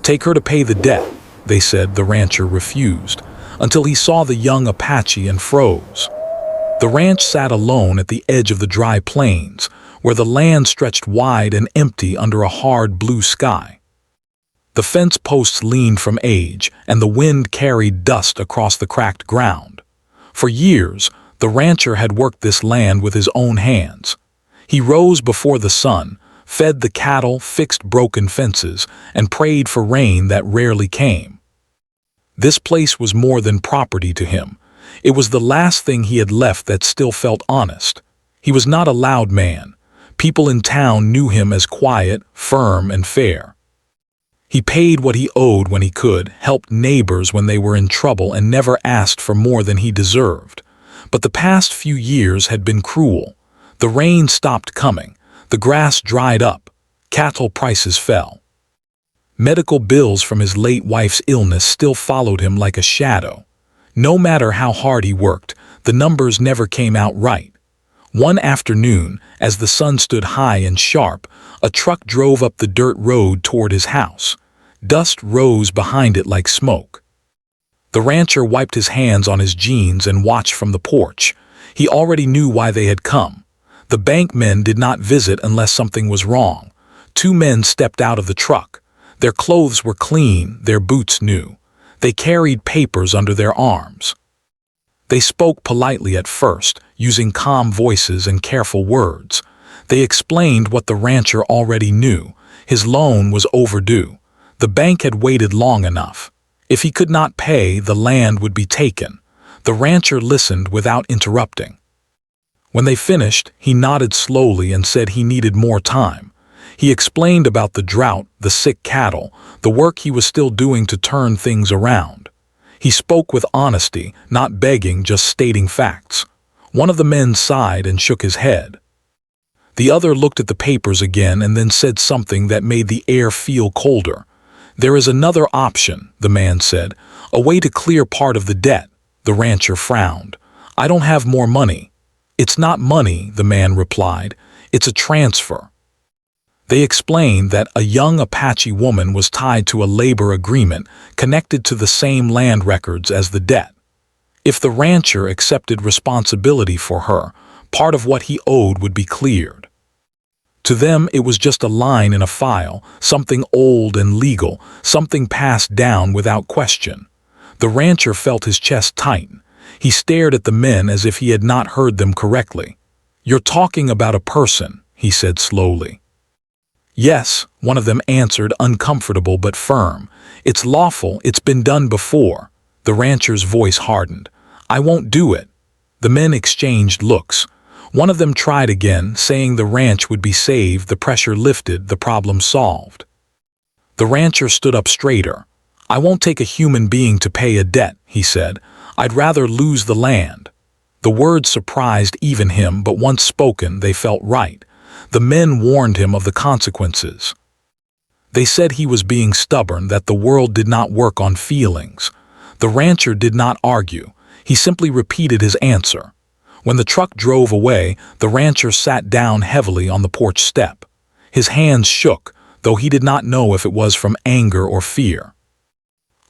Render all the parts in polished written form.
"Take her to pay the debt," they said. The rancher refused, until he saw the young Apache and froze. The ranch sat alone at the edge of the dry plains, where the land stretched wide and empty under a hard blue sky. The fence posts leaned from age, and the wind carried dust across the cracked ground. For years, the rancher had worked this land with his own hands. He rose before the sun, fed the cattle, fixed broken fences, and prayed for rain that rarely came. This place was more than property to him. It was the last thing he had left that still felt honest. He was not a loud man. People in town knew him as quiet, firm, and fair. He paid what he owed when he could, helped neighbors when they were in trouble, and never asked for more than he deserved. But the past few years had been cruel. The rain stopped coming. The grass dried up. Cattle prices fell. Medical bills from his late wife's illness still followed him like a shadow. No matter how hard he worked, the numbers never came out right. One afternoon, as the sun stood high and sharp, a truck drove up the dirt road toward his house. Dust rose behind it like smoke. The rancher wiped his hands on his jeans and watched from the porch. He already knew why they had come. The bank men did not visit unless something was wrong. Two men stepped out of the truck. Their clothes were clean, their boots new. They carried papers under their arms. They spoke politely at first, using calm voices and careful words. They explained what the rancher already knew. His loan was overdue. The bank had waited long enough. If he could not pay, the land would be taken. The rancher listened without interrupting. When they finished, he nodded slowly and said he needed more time. He explained about the drought, the sick cattle, the work he was still doing to turn things around. He spoke with honesty, not begging, just stating facts. One of the men sighed and shook his head. The other looked at the papers again and then said something that made the air feel colder. "There is another option," the man said, "a way to clear part of the debt." The rancher frowned. "I don't have more money." "It's not money," the man replied. "It's a transfer." They explained that a young Apache woman was tied to a labor agreement connected to the same land records as the debt. If the rancher accepted responsibility for her, part of what he owed would be cleared. To them, it was just a line in a file, something old and legal, something passed down without question. The rancher felt his chest tighten. He stared at the men as if he had not heard them correctly. "You're talking about a person," he said slowly. "Yes," one of them answered, uncomfortable but firm. "It's lawful, it's been done before." The rancher's voice hardened. "I won't do it." The men exchanged looks. One of them tried again, saying the ranch would be saved. The pressure lifted, the problem solved. The rancher stood up straighter. "I won't take a human being to pay a debt," he said. "I'd rather lose the land." The words surprised even him, but once spoken, they felt right. The men warned him of the consequences. They said he was being stubborn, that the world did not work on feelings. The rancher did not argue. He simply repeated his answer. When the truck drove away, the rancher sat down heavily on the porch step. His hands shook, though he did not know if it was from anger or fear.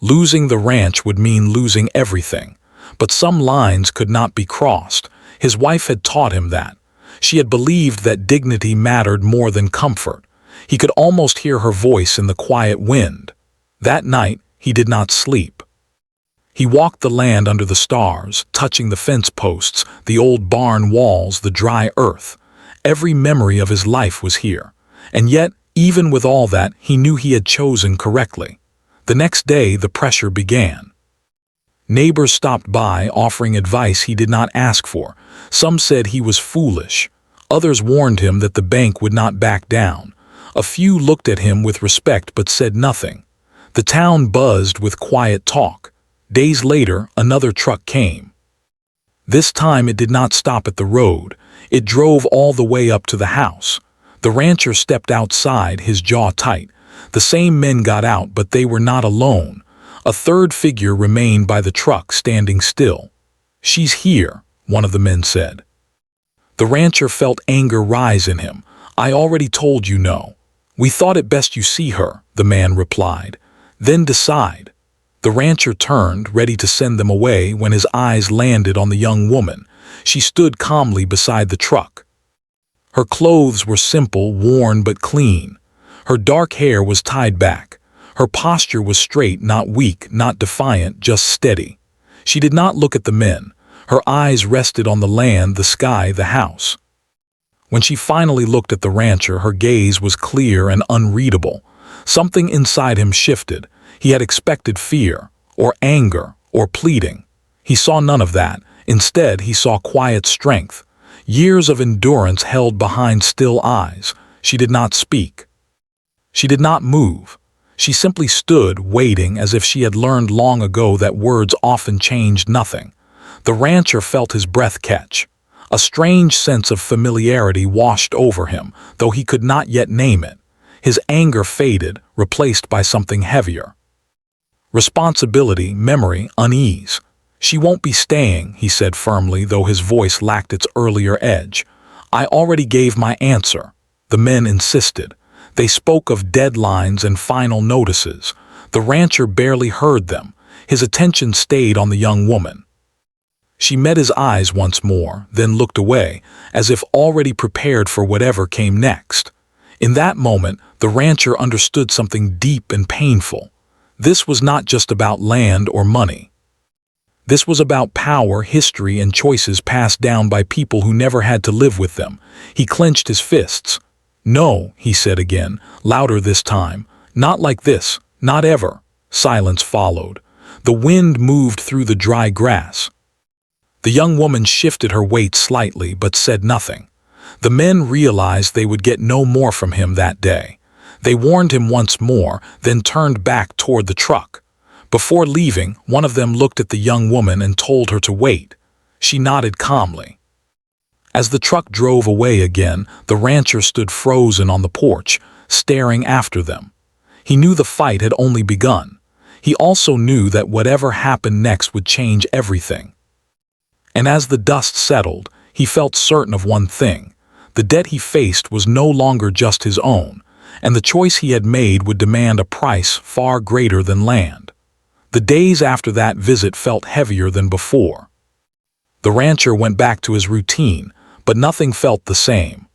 Losing the ranch would mean losing everything, but some lines could not be crossed. His wife had taught him that. She had believed that dignity mattered more than comfort. He could almost hear her voice in the quiet wind. That night, he did not sleep. He walked the land under the stars, touching the fence posts, the old barn walls, the dry earth. Every memory of his life was here. And yet, even with all that, he knew he had chosen correctly. The next day, the pressure began. Neighbors stopped by, offering advice he did not ask for. Some said he was foolish. Others warned him that the bank would not back down. A few looked at him with respect but said nothing. The town buzzed with quiet talk. Days later, another truck came. This time it did not stop at the road. It drove all the way up to the house. The rancher stepped outside, his jaw tight. The same men got out, but they were not alone. A third figure remained by the truck, standing still. "She's here," one of the men said. The rancher felt anger rise in him. "I already told you no." "We thought it best you see her," the man replied. Then decide. The rancher turned, ready to send them away, when his eyes landed on the young woman. She stood calmly beside the truck. Her clothes were simple, worn but clean. Her dark hair was tied back. Her posture was straight, not weak, not defiant, just steady. She did not look at the men. Her eyes rested on the land, the sky, the house. When she finally looked at the rancher, her gaze was clear and unreadable. Something inside him shifted. He had expected fear, or anger, or pleading. He saw none of that. Instead, he saw quiet strength. Years of endurance held behind still eyes. She did not speak. She did not move. She simply stood, waiting, as if she had learned long ago that words often changed nothing. The rancher felt his breath catch. A strange sense of familiarity washed over him, though he could not yet name it. His anger faded, replaced by something heavier. Responsibility, memory, unease. "She won't be staying," he said firmly, though his voice lacked its earlier edge. "I already gave my answer." The men insisted. They spoke of deadlines and final notices. The rancher barely heard them. His attention stayed on the young woman. She met his eyes once more, then looked away, as if already prepared for whatever came next. In that moment, the rancher understood something deep and painful. This was not just about land or money. This was about power, history, and choices passed down by people who never had to live with them. He clenched his fists. "No," he said again, louder this time. "Not like this, not ever." Silence followed. The wind moved through the dry grass. The young woman shifted her weight slightly but said nothing. The men realized they would get no more from him that day. They warned him once more, then turned back toward the truck. Before leaving, one of them looked at the young woman and told her to wait. She nodded calmly. As the truck drove away again, the rancher stood frozen on the porch, staring after them. He knew the fight had only begun. He also knew that whatever happened next would change everything. And as the dust settled, he felt certain of one thing. The debt he faced was no longer just his own, and the choice he had made would demand a price far greater than land. The days after that visit felt heavier than before. The rancher went back to his routine, but nothing felt the same.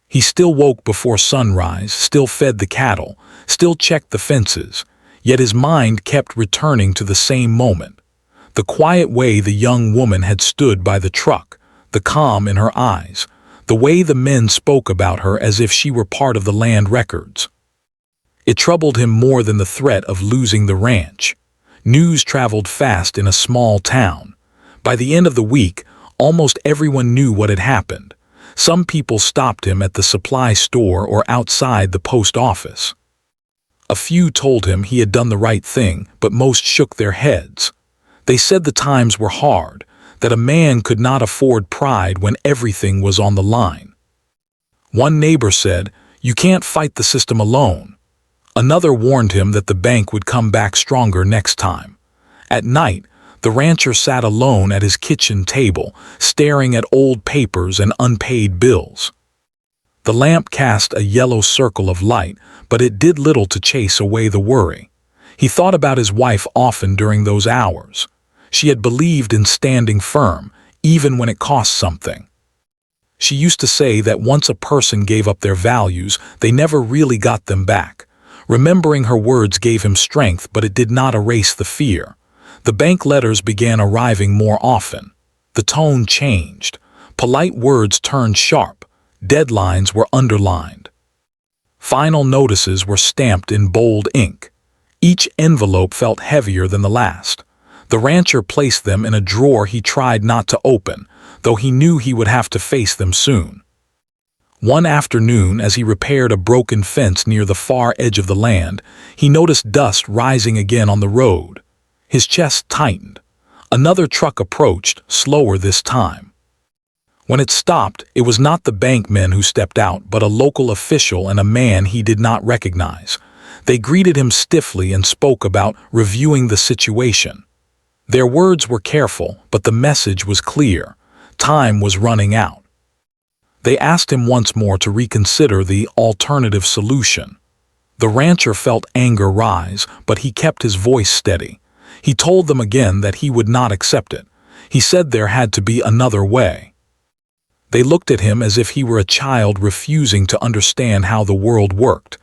He still woke before sunrise, still fed the cattle, still checked the fences, yet his mind kept returning to the same moment. The quiet way the young woman had stood by the truck, the calm in her eyes, the way the men spoke about her as if she were part of the land records. It troubled him more than the threat of losing the ranch. News traveled fast in a small town. By the end of the week, almost everyone knew what had happened. Some people stopped him at the supply store or outside the post office. A few told him he had done the right thing, but most shook their heads. They said the times were hard, that a man could not afford pride when everything was on the line. One neighbor said, "You can't fight the system alone." Another warned him that the bank would come back stronger next time. At night, the rancher sat alone at his kitchen table, staring at old papers and unpaid bills. The lamp cast a yellow circle of light, but it did little to chase away the worry. He thought about his wife often during those hours. She had believed in standing firm, even when it cost something. She used to say that once a person gave up their values, they never really got them back. Remembering her words gave him strength, but it did not erase the fear. The bank letters began arriving more often. The tone changed. Polite words turned sharp. Deadlines were underlined. Final notices were stamped in bold ink. Each envelope felt heavier than the last. The rancher placed them in a drawer he tried not to open, though he knew he would have to face them soon. One afternoon, as he repaired a broken fence near the far edge of the land, he noticed dust rising again on the road. His chest tightened. Another truck approached, slower this time. When it stopped, it was not the bankmen who stepped out, but a local official and a man he did not recognize. They greeted him stiffly and spoke about reviewing the situation. Their words were careful, but the message was clear. Time was running out. They asked him once more to reconsider the alternative solution. The rancher felt anger rise, but he kept his voice steady. He told them again that he would not accept it. He said there had to be another way. They looked at him as if he were a child refusing to understand how the world worked.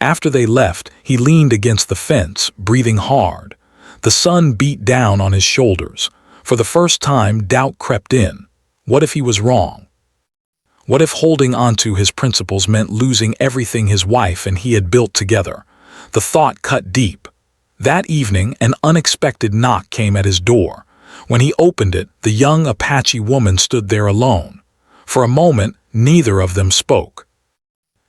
After they left, he leaned against the fence, breathing hard. The sun beat down on his shoulders. For the first time, doubt crept in. What if he was wrong? What if holding onto his principles meant losing everything his wife and he had built together? The thought cut deep. That evening, an unexpected knock came at his door. When he opened it, the young Apache woman stood there alone. For a moment, neither of them spoke.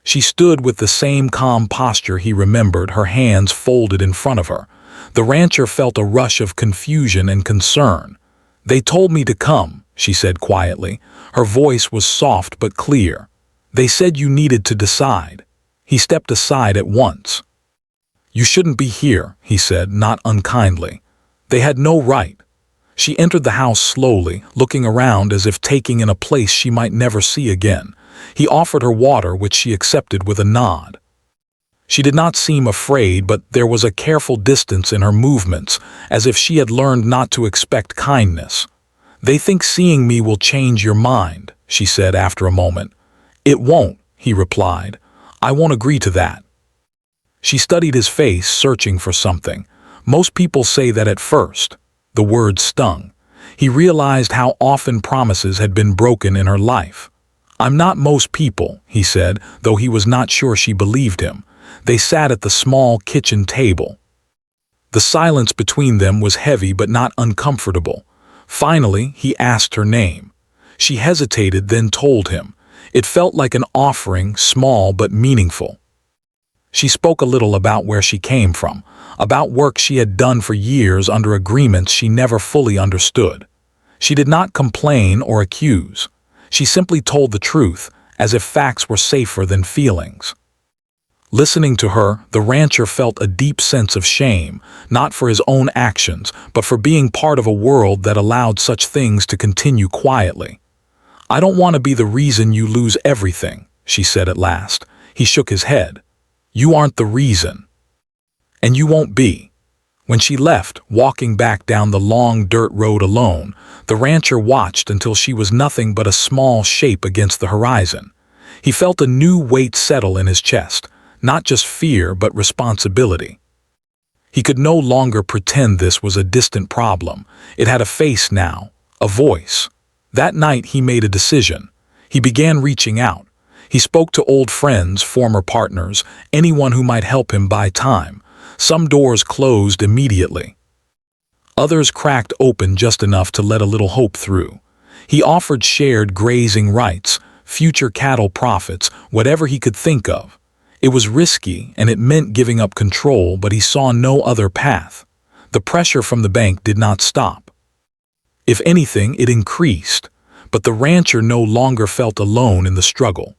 She stood with the same calm posture he remembered, her hands folded in front of her. The rancher felt a rush of confusion and concern. "They told me to come," she said quietly. Her voice was soft but clear. "They said you needed to decide." He stepped aside at once. "You shouldn't be here," he said, not unkindly. "They had no right." She entered the house slowly, looking around as if taking in a place she might never see again. He offered her water, which she accepted with a nod. She did not seem afraid, but there was a careful distance in her movements, as if she had learned not to expect kindness. "They think seeing me will change your mind," she said after a moment. "It won't," he replied. "I won't agree to that." She studied his face, searching for something. Most people say that at first. The word stung. He realized how often promises had been broken in her life. "I'm not most people," he said, though he was not sure she believed him. They sat at the small kitchen table. The silence between them was heavy but not uncomfortable. Finally, he asked her name. She hesitated, then told him. It felt like an offering, small but meaningful. She spoke a little about where she came from, about work she had done for years under agreements she never fully understood. She did not complain or accuse. She simply told the truth, as if facts were safer than feelings. Listening to her, the rancher felt a deep sense of shame, not for his own actions, but for being part of a world that allowed such things to continue quietly. "I don't want to be the reason you lose everything," she said at last. He shook his head. "You aren't the reason. And you won't be." When she left, walking back down the long dirt road alone, the rancher watched until she was nothing but a small shape against the horizon. He felt a new weight settle in his chest, not just fear but responsibility. He could no longer pretend this was a distant problem. It had a face now, a voice. That night he made a decision. He began reaching out. He spoke to old friends, former partners, anyone who might help him buy time. Some doors closed immediately. Others cracked open just enough to let a little hope through. He offered shared grazing rights, future cattle profits, whatever he could think of. It was risky, and it meant giving up control, but he saw no other path. The pressure from the bank did not stop. If anything, it increased, but the rancher no longer felt alone in the struggle.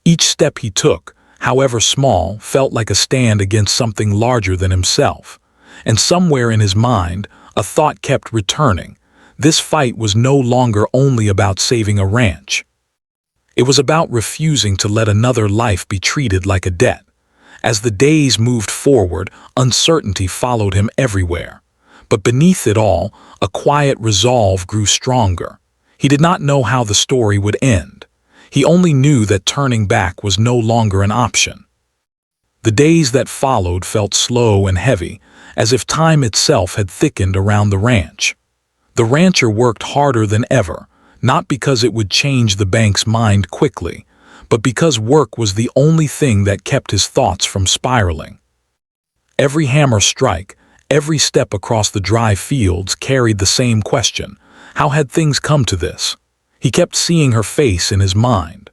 Each step he took, however small, felt like a stand against something larger than himself. And somewhere in his mind, a thought kept returning. This fight was no longer only about saving a ranch. It was about refusing to let another life be treated like a debt. As the days moved forward, uncertainty followed him everywhere. But beneath it all, a quiet resolve grew stronger. He did not know how the story would end. He only knew that turning back was no longer an option. The days that followed felt slow and heavy, as if time itself had thickened around the ranch. The rancher worked harder than ever, not because it would change the bank's mind quickly, but because work was the only thing that kept his thoughts from spiraling. Every hammer strike, every step across the dry fields carried the same question: how had things come to this? He kept seeing her face in his mind.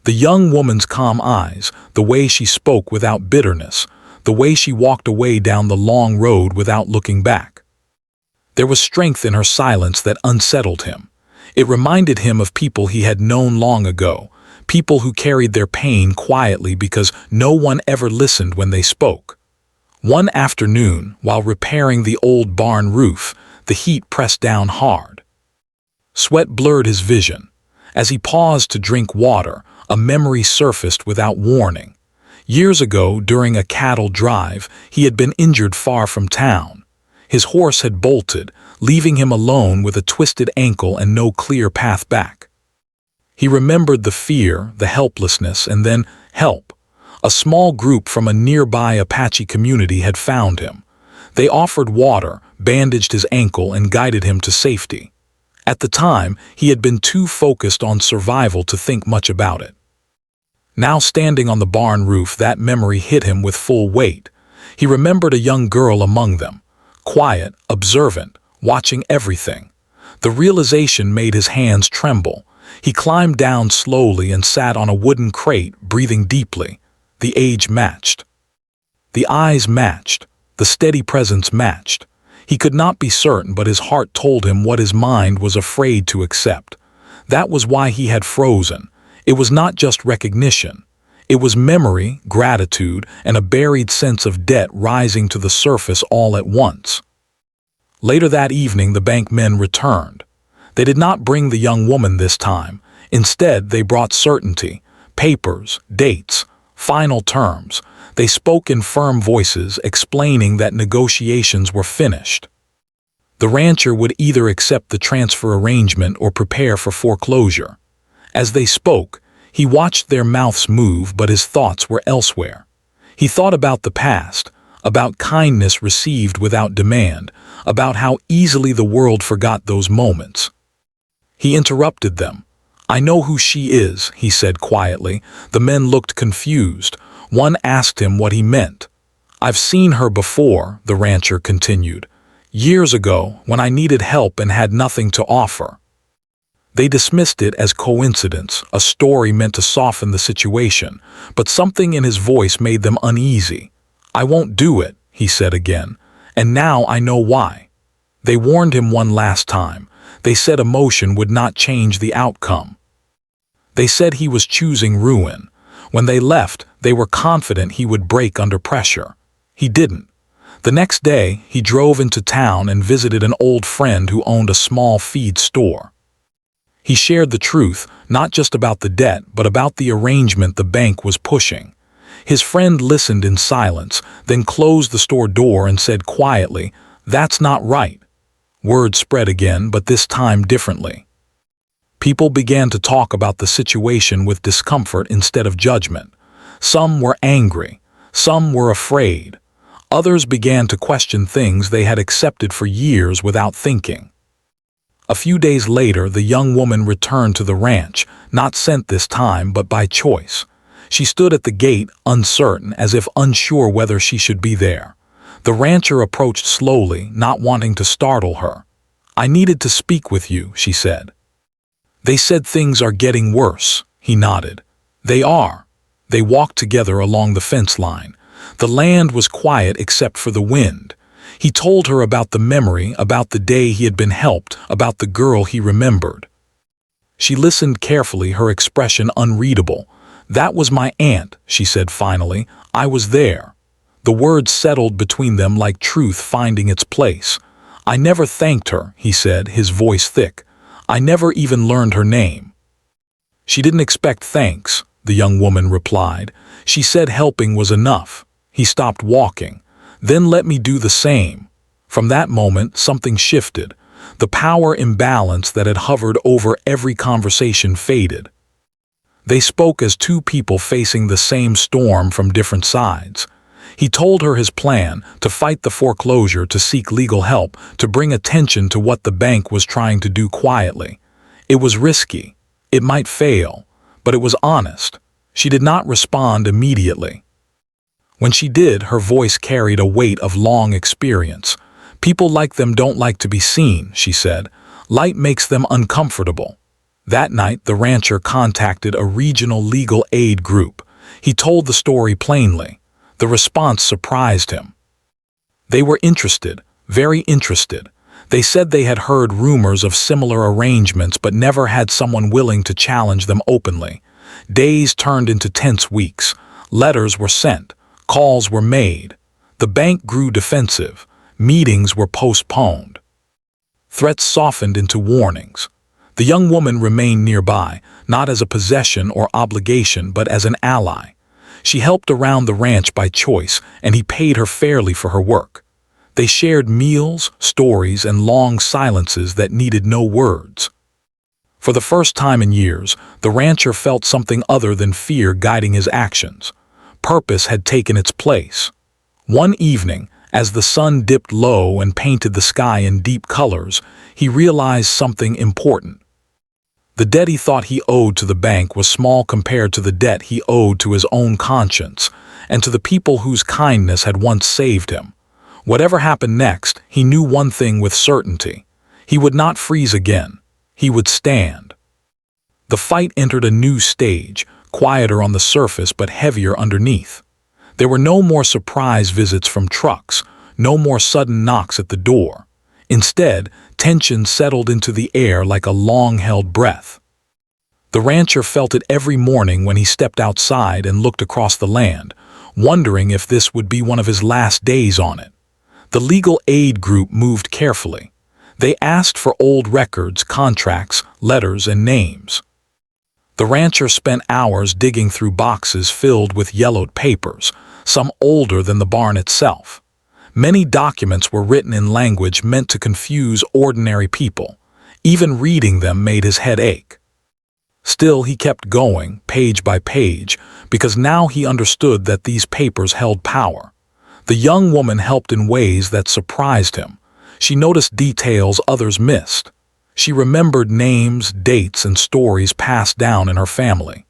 The young woman's calm eyes, the way she spoke without bitterness, the way she walked away down the long road without looking back. There was strength in her silence that unsettled him. It reminded him of people he had known long ago, people who carried their pain quietly because no one ever listened when they spoke. One afternoon, while repairing the old barn roof, the heat pressed down hard. Sweat blurred his vision. As he paused to drink water, a memory surfaced without warning. Years ago, during a cattle drive, he had been injured far from town. His horse had bolted, leaving him alone with a twisted ankle and no clear path back. He remembered the fear, the helplessness, and then help. A small group from a nearby Apache community had found him. They offered water, bandaged his ankle, and guided him to safety. At the time, he had been too focused on survival to think much about it. Now standing on the barn roof, that memory hit him with full weight. He remembered a young girl among them, quiet, observant, watching everything. The realization made his hands tremble. He climbed down slowly and sat on a wooden crate, breathing deeply. The age matched. The eyes matched. The steady presence matched. He could not be certain, but his heart told him what his mind was afraid to accept. That was why he had frozen. It was not just recognition. It was memory, gratitude, and a buried sense of debt rising to the surface all at once. Later that evening, the bank men returned. They did not bring the young woman this time. Instead, they brought certainty, papers, dates, final terms. They spoke in firm voices, explaining that negotiations were finished. The rancher would either accept the transfer arrangement or prepare for foreclosure. As they spoke, he watched their mouths move, but his thoughts were elsewhere. He thought about the past, about kindness received without demand, about how easily the world forgot those moments. He interrupted them. "I know who she is," he said quietly. The men looked confused. One asked him what he meant. "I've seen her before," the rancher continued. "Years ago, when I needed help and had nothing to offer." They dismissed it as coincidence, a story meant to soften the situation, but something in his voice made them uneasy. "I won't do it," he said again, "and now I know why." They warned him one last time. They said emotion would not change the outcome. They said he was choosing ruin. When they left, they were confident he would break under pressure. He didn't. The next day, he drove into town and visited an old friend who owned a small feed store. He shared the truth, not just about the debt, but about the arrangement the bank was pushing. His friend listened in silence, then closed the store door and said quietly, "That's not right." Word spread again, but this time differently. People began to talk about the situation with discomfort instead of judgment. Some were angry. Some were afraid. Others began to question things they had accepted for years without thinking. A few days later, the young woman returned to the ranch, not sent this time, but by choice. She stood at the gate, uncertain, as if unsure whether she should be there. The rancher approached slowly, not wanting to startle her. "I needed to speak with you," she said. "They said things are getting worse," he nodded. "They are." They walked together along the fence line. The land was quiet except for the wind. He told her about the memory, about the day he had been helped, about the girl he remembered. She listened carefully, her expression unreadable. "That was my aunt," she said finally. "I was there." The words settled between them like truth finding its place. "I never thanked her," he said, his voice thick. "I never even learned her name." "She didn't expect thanks," the young woman replied. "She said helping was enough." He stopped walking. "Then let me do the same." From that moment, something shifted. The power imbalance that had hovered over every conversation faded. They spoke as two people facing the same storm from different sides. He told her his plan, to fight the foreclosure, to seek legal help, to bring attention to what the bank was trying to do quietly. It was risky. It might fail. But it was honest. She did not respond immediately. When she did, her voice carried a weight of long experience. "People like them don't like to be seen," she said. "Light makes them uncomfortable." That night, the rancher contacted a regional legal aid group. He told the story plainly. The response surprised him. They were interested, very interested. They said they had heard rumors of similar arrangements but never had someone willing to challenge them openly. Days turned into tense weeks. Letters were sent. Calls were made. The bank grew defensive. Meetings were postponed. Threats softened into warnings. The young woman remained nearby, not as a possession or obligation, but as an ally. She helped around the ranch by choice, and he paid her fairly for her work. They shared meals, stories, and long silences that needed no words. For the first time in years, the rancher felt something other than fear guiding his actions. Purpose had taken its place. One evening, as the sun dipped low and painted the sky in deep colors, he realized something important. The debt he thought he owed to the bank was small compared to the debt he owed to his own conscience and to the people whose kindness had once saved him. Whatever happened next, he knew one thing with certainty. He would not freeze again. He would stand. The fight entered a new stage, quieter on the surface but heavier underneath. There were no more surprise visits from trucks, no more sudden knocks at the door. Instead, tension settled into the air like a long-held breath. The rancher felt it every morning when he stepped outside and looked across the land, wondering if this would be one of his last days on it. The legal aid group moved carefully. They asked for old records, contracts, letters, and names. The rancher spent hours digging through boxes filled with yellowed papers, some older than the barn itself. Many documents were written in language meant to confuse ordinary people. Even reading them made his head ache. Still, he kept going, page by page, because now he understood that these papers held power. The young woman helped in ways that surprised him. She noticed details others missed. She remembered names, dates, and stories passed down in her family.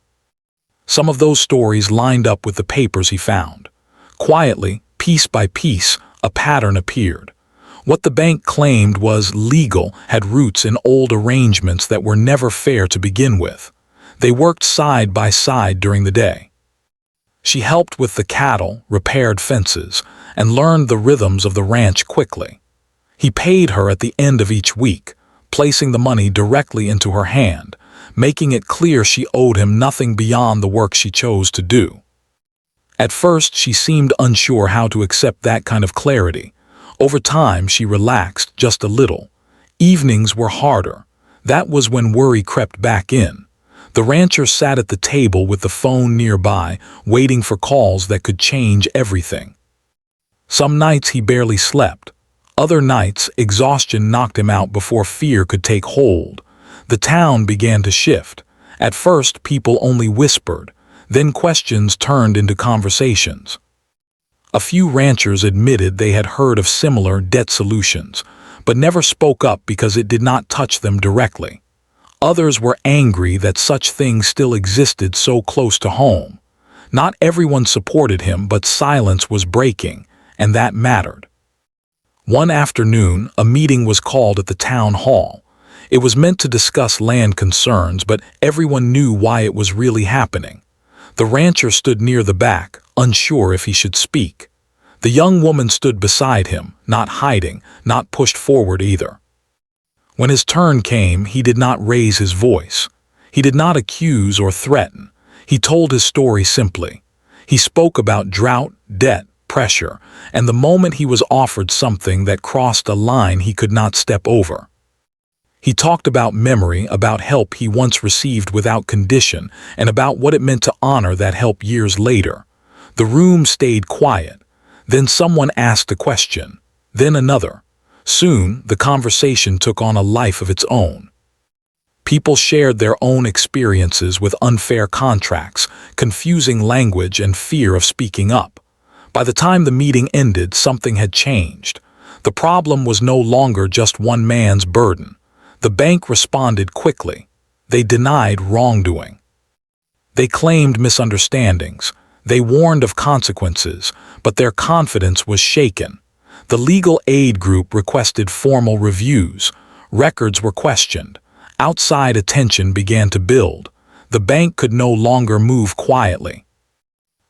Some of those stories lined up with the papers he found. Quietly, piece by piece, a pattern appeared. What the bank claimed was legal had roots in old arrangements that were never fair to begin with. They worked side by side during the day. She helped with the cattle, repaired fences, and learned the rhythms of the ranch quickly. He paid her at the end of each week, placing the money directly into her hand, making it clear she owed him nothing beyond the work she chose to do. At first, she seemed unsure how to accept that kind of clarity. Over time, she relaxed just a little. Evenings were harder. That was when worry crept back in. The rancher sat at the table with the phone nearby, waiting for calls that could change everything. Some nights he barely slept. Other nights, exhaustion knocked him out before fear could take hold. The town began to shift. At first, people only whispered. Then questions turned into conversations. A few ranchers admitted they had heard of similar debt solutions, but never spoke up because it did not touch them directly. Others were angry that such things still existed so close to home. Not everyone supported him, but silence was breaking, and that mattered. One afternoon, a meeting was called at the town hall. It was meant to discuss land concerns, but everyone knew why it was really happening. The rancher stood near the back, unsure if he should speak. The young woman stood beside him, not hiding, not pushed forward either. When his turn came, he did not raise his voice. He did not accuse or threaten. He told his story simply. He spoke about drought, debt, pressure, and the moment he was offered something that crossed a line he could not step over. He talked about memory, about help he once received without condition, and about what it meant to honor that help years later. The room stayed quiet. Then someone asked a question, then another. Soon, the conversation took on a life of its own. People shared their own experiences with unfair contracts, confusing language, and fear of speaking up. By the time the meeting ended, something had changed. The problem was no longer just one man's burden. The bank responded quickly. They denied wrongdoing. They claimed misunderstandings. They warned of consequences, but their confidence was shaken. The legal aid group requested formal reviews. Records were questioned. Outside attention began to build. The bank could no longer move quietly.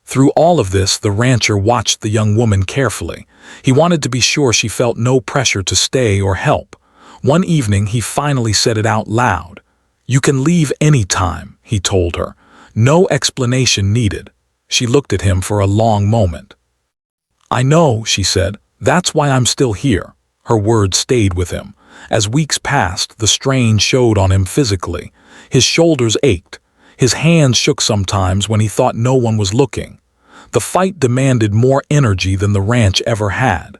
Through all of this, the rancher watched the young woman carefully. He wanted to be sure she felt no pressure to stay or help. One evening, he finally said it out loud. "You can leave any time," he told her. "No explanation needed." She looked at him for a long moment. "I know," she said. "That's why I'm still here." Her words stayed with him. As weeks passed, the strain showed on him physically. His shoulders ached. His hands shook sometimes when he thought no one was looking. The fight demanded more energy than the ranch ever had.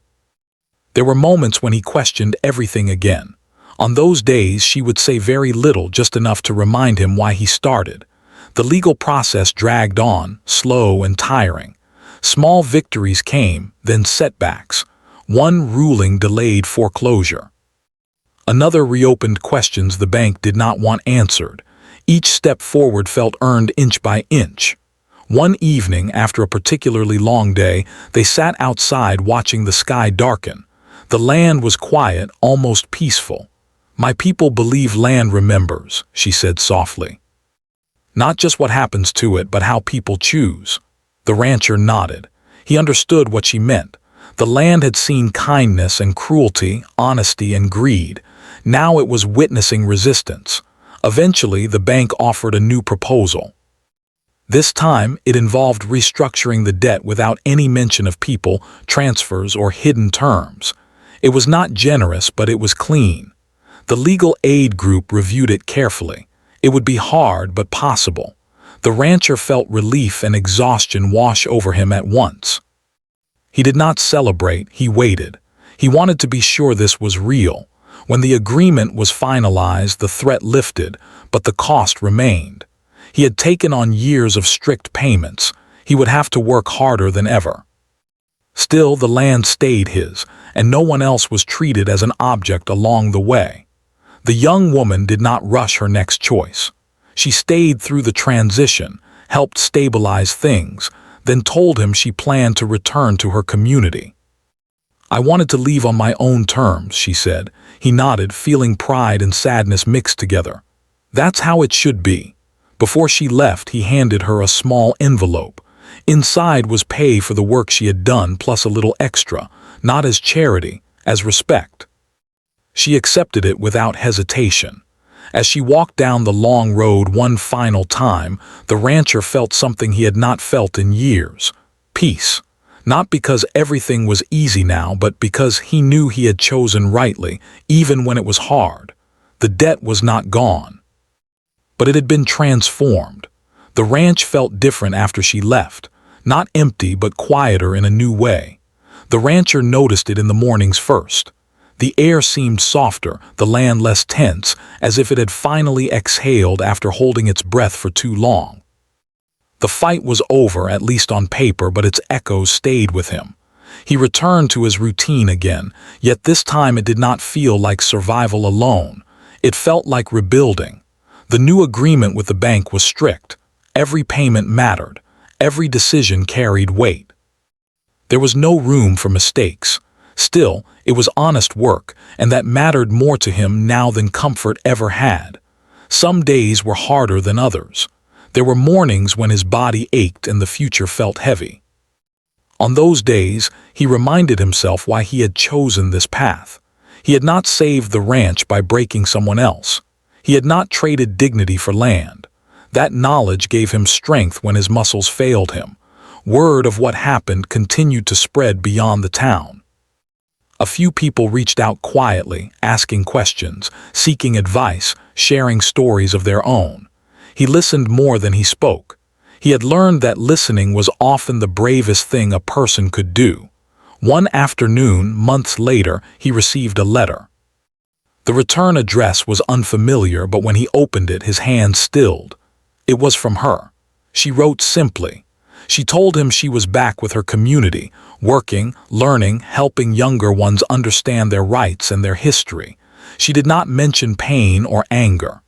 There were moments when he questioned everything again. On those days, she would say very little, just enough to remind him why he started. The legal process dragged on, slow and tiring. Small victories came, then setbacks. One ruling delayed foreclosure. Another reopened questions the bank did not want answered. Each step forward felt earned inch by inch. One evening, after a particularly long day, they sat outside watching the sky darken. The land was quiet, almost peaceful. "My people believe land remembers," she said softly. "Not just what happens to it, but how people choose." The rancher nodded. He understood what she meant. The land had seen kindness and cruelty, honesty and greed. Now it was witnessing resistance. Eventually, the bank offered a new proposal. This time, it involved restructuring the debt without any mention of people, transfers, or hidden terms. It was not generous, but it was clean. The legal aid group reviewed it carefully. It would be hard, but possible. The rancher felt relief and exhaustion wash over him at once. He did not celebrate, he waited. He wanted to be sure this was real. When the agreement was finalized, the threat lifted, but the cost remained. He had taken on years of strict payments. He would have to work harder than ever. Still, the land stayed his, and no one else was treated as an object along the way. The young woman did not rush her next choice. She stayed through the transition, helped stabilize things, then told him she planned to return to her community. "I wanted to leave on my own terms," she said. He nodded, feeling pride and sadness mixed together. "That's how it should be." Before she left, he handed her a small envelope. Inside was pay for the work she had done, plus a little extra, not as charity, as respect. She accepted it without hesitation. As she walked down the long road one final time, the rancher felt something he had not felt in years: peace. Not because everything was easy now, but because he knew he had chosen rightly, even when it was hard. The debt was not gone, but it had been transformed. The ranch felt different after she left, not empty but quieter in a new way. The rancher noticed it in the mornings first. The air seemed softer, the land less tense, as if it had finally exhaled after holding its breath for too long. The fight was over, at least on paper, but its echoes stayed with him. He returned to his routine again, yet this time it did not feel like survival alone. It felt like rebuilding. The new agreement with the bank was strict. Every payment mattered. Every decision carried weight. There was no room for mistakes. Still, it was honest work, and that mattered more to him now than comfort ever had. Some days were harder than others. There were mornings when his body ached and the future felt heavy. On those days, he reminded himself why he had chosen this path. He had not saved the ranch by breaking someone else. He had not traded dignity for land. That knowledge gave him strength when his muscles failed him. Word of what happened continued to spread beyond the town. A few people reached out quietly, asking questions, seeking advice, sharing stories of their own. He listened more than he spoke. He had learned that listening was often the bravest thing a person could do. One afternoon, months later, he received a letter. The return address was unfamiliar, but when he opened it, his hand stilled. It was from her. She wrote simply. She told him she was back with her community, working, learning, helping younger ones understand their rights and their history. She did not mention pain or anger.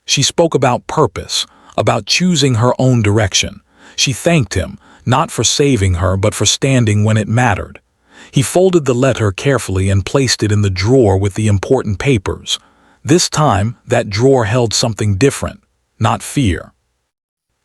She spoke about purpose, about choosing her own direction. She thanked him, not for saving her, but for standing when it mattered. He folded the letter carefully and placed it in the drawer with the important papers. This time, that drawer held something different, not fear.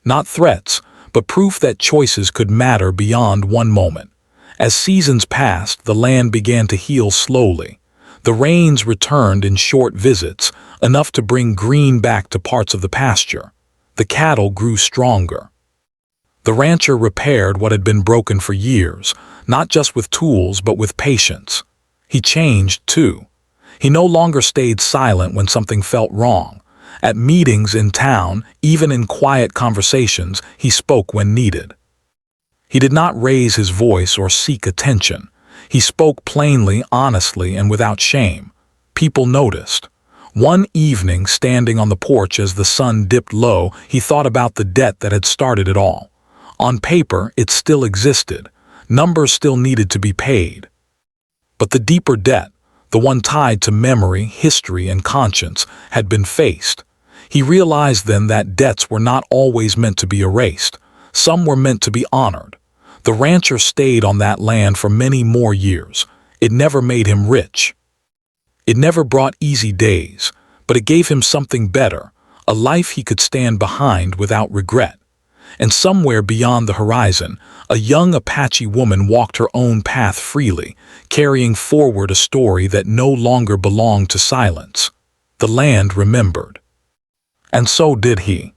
Not threats, but proof that choices could matter beyond one moment. As seasons passed, the land began to heal slowly. The rains returned in short visits, enough to bring green back to parts of the pasture. The cattle grew stronger. The rancher repaired what had been broken for years, not just with tools but with patience. He changed, too. He no longer stayed silent when something felt wrong. At meetings in town, even in quiet conversations, he spoke when needed. He did not raise his voice or seek attention. He spoke plainly, honestly, and without shame. People noticed. One evening, standing on the porch as the sun dipped low, he thought about the debt that had started it all. On paper, it still existed. Numbers still needed to be paid. But the deeper debt, the one tied to memory, history, and conscience, had been faced. He realized then that debts were not always meant to be erased. Some were meant to be honored. The rancher stayed on that land for many more years. It never made him rich. It never brought easy days, but it gave him something better, a life he could stand behind without regret. And somewhere beyond the horizon, a young Apache woman walked her own path freely, carrying forward a story that no longer belonged to silence. The land remembered. And so did he.